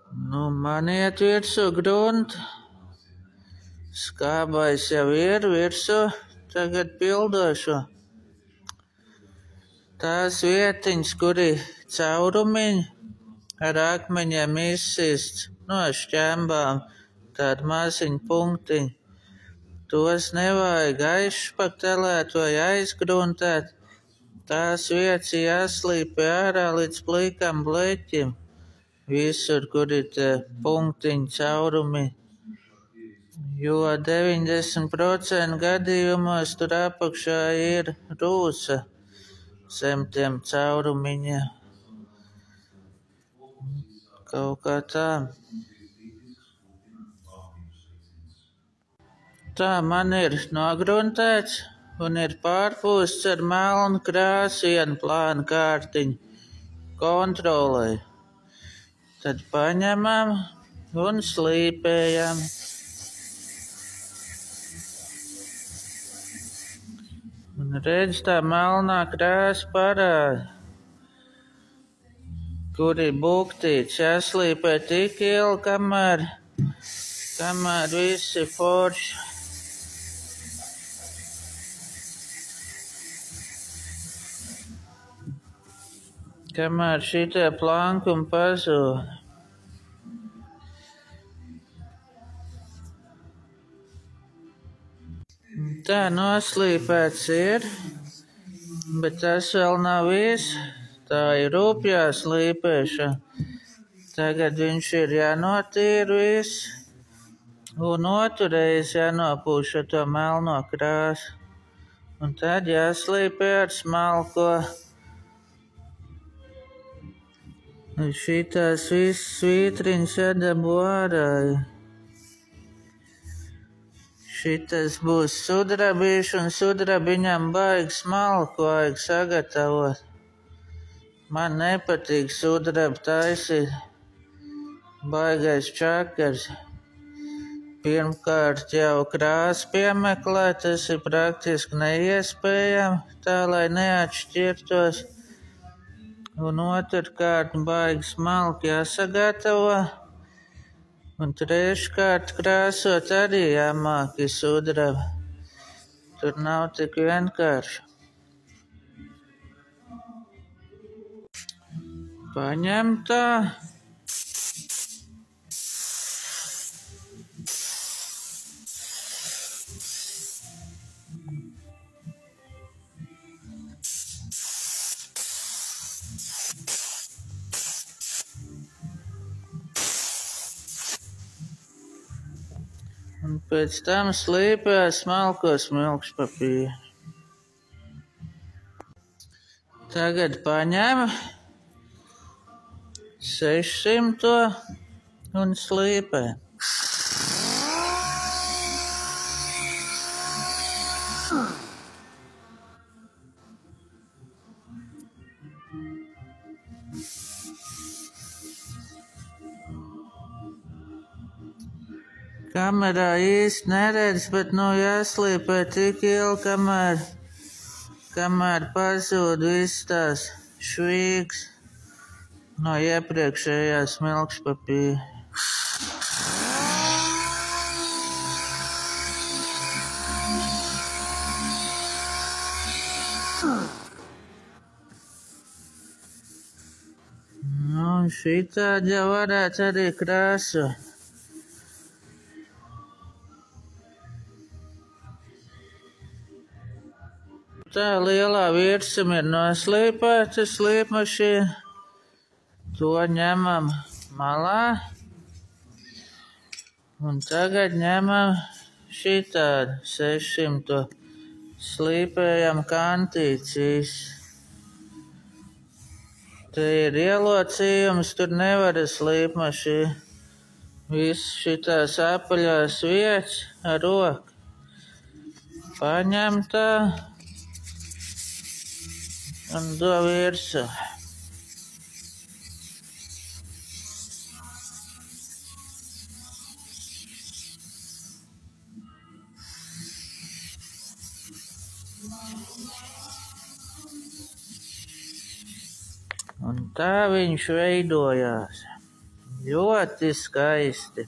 Nu, man iet virsū grunti. Skābais jau ir virsū. Tagad pildošu. Tās vietiņas, kur ir caurumiņi ar akmeņiem izsists no šķembām, tādi maziņi punktiņi. Tos nevajag aizšpaktelēt vai aizgruntēt. Tās vietas jāslīpē ārā līdz plikam bleķim. Visur, kur ir tie punktiņi, caurumi. Jo 90% gadījumos tur apakšā ir rūsa zem tiem caurumiņiem. Kaut kā tā. Tā man ir nogruntēts un ir pārpūsts ar melnu krāsu plānu kārtiņu kontrolē. Tad paņemam un slīpējam. Un redz, tā melnā krāsa parāda, kur ir buktīts. Jāslīpē tik ilgi, kamēr viss ir forši. Kamēr šitie plankumi pazūd. Tā noslīpēts ir, bet tas vēl nav viss. Tā ir rupjā slīpēšana. Tagad viņš ir jānotīra viss. Un otru reizi jānopūš ar to melno krāsu. Un tad jāslīpē ar smalko. Un šitās visas svītriņas jādabū ārā. Šitas būs sudrabīšs, un sudrabiņam baigi smalku vajag sagatavot. Man nepatīk sudrabu taisīt. Baigais čakars. Pirmkārt jau krāsu piemeklēt, tas ir praktiski neiespējami, tā lai neatšķirtos. Un otrkārt baigi smalki jāsagatavo. Un treškārt krāsot arī jāmāk ir sudraba. Tur nav tik vienkārši. Paņem tā. Un pēc tam slīpē smalko smilkspapīru. Tagad paņem 600 un slīpē. Kamerā īsti neredz, bet jāslīpē tik ilgi, kamēr pazūd viss tās švīgs no iepriekšējā smilkspapīra. Un šitādi jau varētu arī krāsot. Tā lielā virsma ir noslīpēta slīpmašīna. To ņemam malā. Un tagad ņemam šitādu 600. Slīpējam kantīcīs. Te ir ielocījums, tur nevar slīpmašīna. Viss šitās apaļās vietas ar roku. Paņem tā. Un do virsū. Un tā viņš veidojās. Ļoti skaisti.